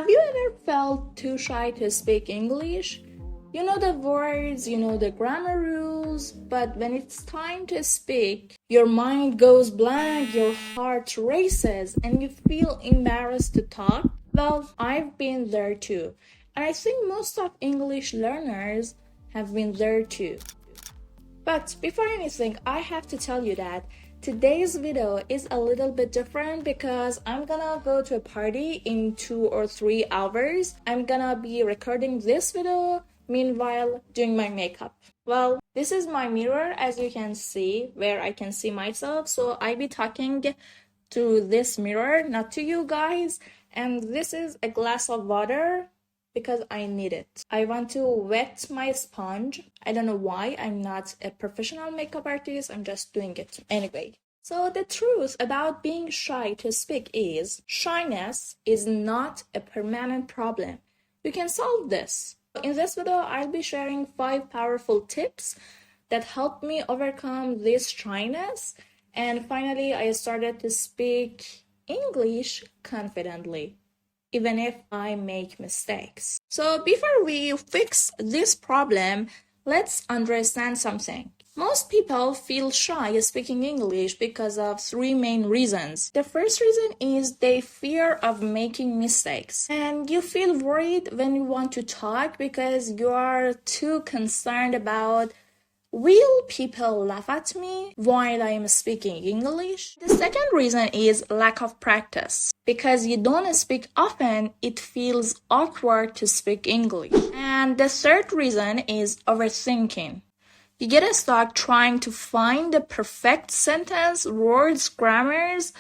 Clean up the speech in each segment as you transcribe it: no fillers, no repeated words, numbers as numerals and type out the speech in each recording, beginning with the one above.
Have you ever felt too shy to speak English? You know the words, you know the grammar rules, but when it's time to speak, your mind goes blank, your heart races, and you feel embarrassed to talk? Well, I've been there too. And I think most of English learners have been there too. But before anything, I have to tell you that today's video is a little bit different because I'm gonna go to a party in 2 or 3 hours. I'm gonna be recording this video, meanwhile doing my makeup. Well, this is my mirror, as you can see, where I can see myself. So I'll be talking to this mirror, not to you guys. And this is a glass of water because I need it. I want to wet my sponge. I don't know why. I'm not a professional makeup artist. I'm just doing it anyway. So the truth about being shy to speak is shyness is not a permanent problem. You can solve this. In this video, I'll be sharing 5 powerful tips that helped me overcome this shyness. And finally, I started to speak English confidently, even if I make mistakes. So before we fix this problem, let's understand something. Most people feel shy speaking English because of 3 main reasons. The first reason is they fear of making mistakes. And you feel worried when you want to talk because you are too concerned about, will people laugh at me while I am speaking English? The second reason is lack of practice. Because you don't speak often, it feels awkward to speak English. And the third reason is overthinking. You get stuck trying to find the perfect sentence, words, grammars,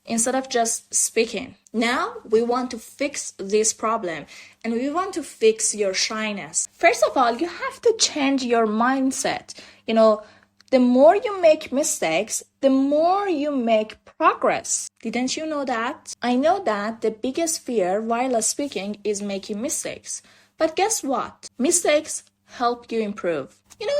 instead of just speaking. Now, we want to fix this problem and we want to fix your shyness. First of all, you have to change your mindset. The more you make mistakes, the more you make progress. Didn't you know that? I know that the biggest fear while speaking is making mistakes. But guess what? Mistakes help you improve.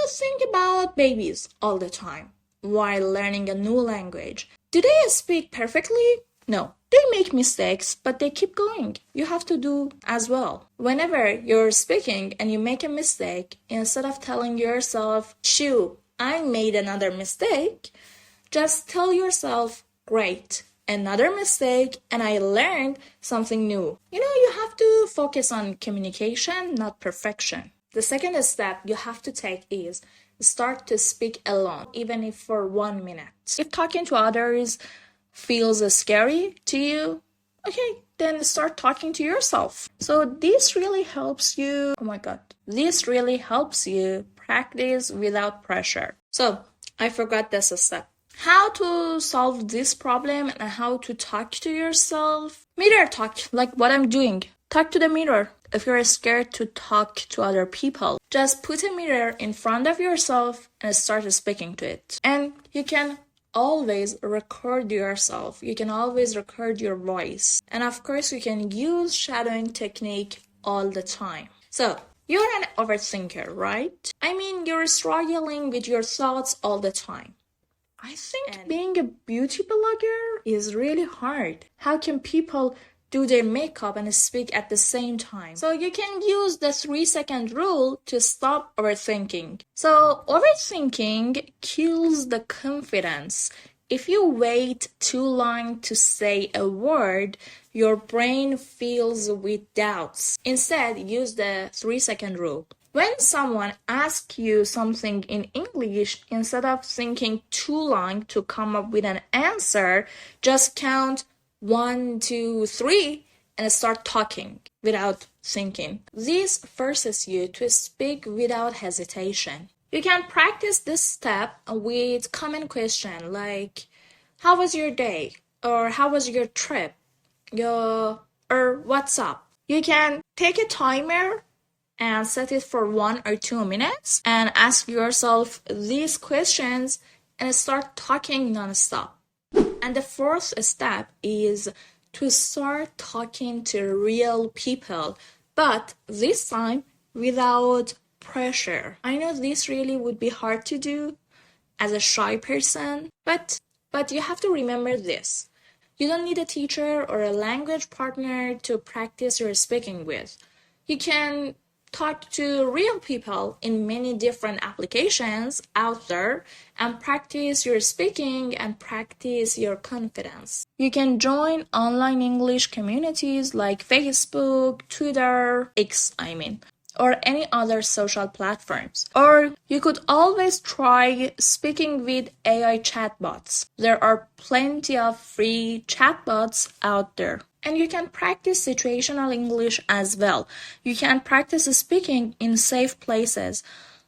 Think about babies all the time while learning a new language. Do they speak perfectly? No. They make mistakes, but they keep going. You have to do as well. Whenever you're speaking and you make a mistake, instead of telling yourself, shoo, I made another mistake, just tell yourself, great, another mistake, and I learned something new. You have to focus on communication, not perfection. The second step you have to take is start to speak alone, even if for 1 minute. If talking to others feels scary to you, okay, then start talking to yourself. So this really helps you, this really helps you practice without pressure. So I forgot this step. How to solve this problem and how to talk to yourself. Mirror talk, like what I'm doing. Talk to the mirror. If you're scared to talk to other people, just put a mirror in front of yourself and start speaking to it. And you can always record yourself. You can always record your voice. And of course, you can use shadowing technique all the time. So, you're an overthinker, right? You're struggling with your thoughts all the time. I think being a beauty blogger is really hard. How can people do their makeup and speak at the same time? So you can use the 3-second rule to stop overthinking. So overthinking kills the confidence. If you wait too long to say a word, your brain fills with doubts. Instead, use the 3-second rule. When someone asks you something in English, instead of thinking too long to come up with an answer, just count 1, 2, 3 and start talking without thinking. This forces you to speak without hesitation. You can practice this step with common questions like, how was your day? Or how was your trip? Or what's up? You can take a timer and set it for 1 or 2 minutes and ask yourself these questions and start talking non-stop. And the 4th step is to start talking to real people, but this time without pressure. I know this really would be hard to do as a shy person, but you have to remember this. You don't need a teacher or a language partner to practice your speaking with. You can talk to real people in many different applications out there and practice your speaking and practice your confidence. You can join online English communities like Facebook, Twitter, or any other social platforms. Or you could always try speaking with AI chatbots. There are plenty of free chatbots out there. And you can practice situational English as well. You can practice speaking in safe places.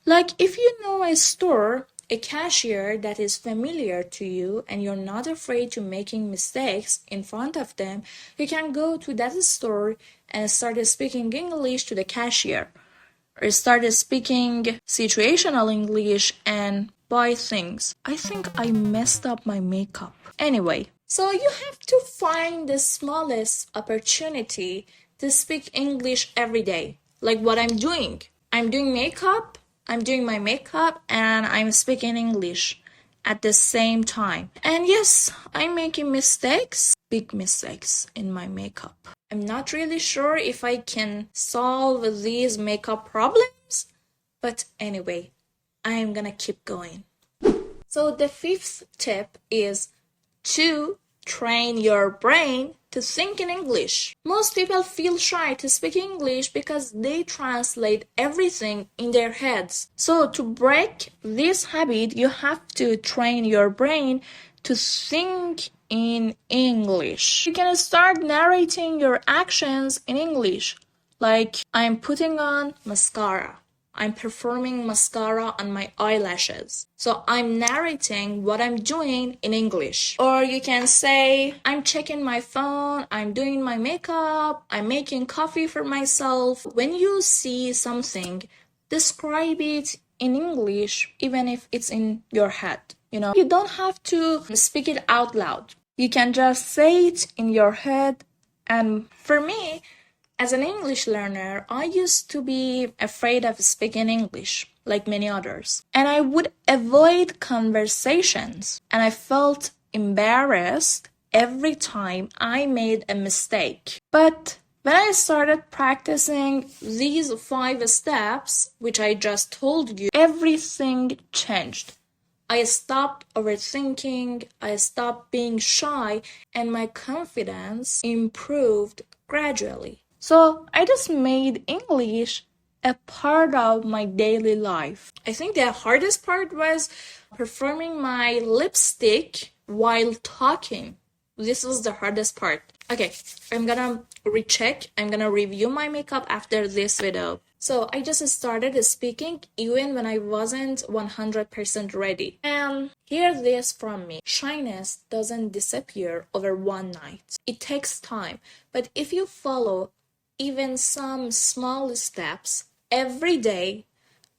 Like if you know a store, a cashier that is familiar to you and you're not afraid to making mistakes in front of them, you can go to that store and start speaking English to the cashier. Or start speaking situational English and buy things. I think I messed up my makeup. Anyway, so you have to find the smallest opportunity to speak English every day. Like what I'm doing. I'm doing my makeup and I'm speaking English at the same time. And yes, I'm making mistakes, big mistakes in my makeup. I'm not really sure if I can solve these makeup problems, but anyway, I'm gonna keep going. So the fifth tip is to train your brain to think in English. Most people feel shy to speak English because they translate everything in their heads. So to break this habit, you have to train your brain to think in English. You can start narrating your actions in English, like I'm putting on mascara. I'm performing mascara on my eyelashes. So I'm narrating what I'm doing in English. Or you can say, I'm checking my phone, I'm doing my makeup, I'm making coffee for myself. When you see something, describe it in English, even if it's in your head. You don't have to speak it out loud. You can just say it in your head. And for me, as an English learner, I used to be afraid of speaking English, like many others. And I would avoid conversations. And I felt embarrassed every time I made a mistake. But when I started practicing these 5 steps, which I just told you, everything changed. I stopped overthinking, I stopped being shy, and my confidence improved gradually. So I just made English a part of my daily life. I think the hardest part was performing my lipstick while talking. This was the hardest part. Okay, I'm gonna recheck. I'm gonna review my makeup after this video. So I just started speaking even when I wasn't 100% ready. And hear this from me. Shyness doesn't disappear over one night. It takes time. But if you follow even some small steps every day,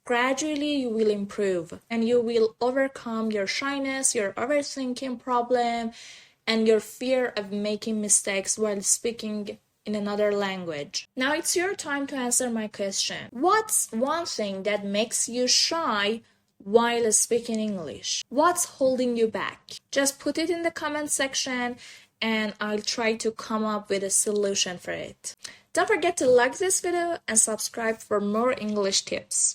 gradually you will improve and you will overcome your shyness, your overthinking problem, and your fear of making mistakes while speaking in another language. Now it's your time to answer my question. What's one thing that makes you shy while speaking English? What's holding you back? Just put it in the comment section and I'll try to come up with a solution for it. Don't forget to like this video and subscribe for more English tips.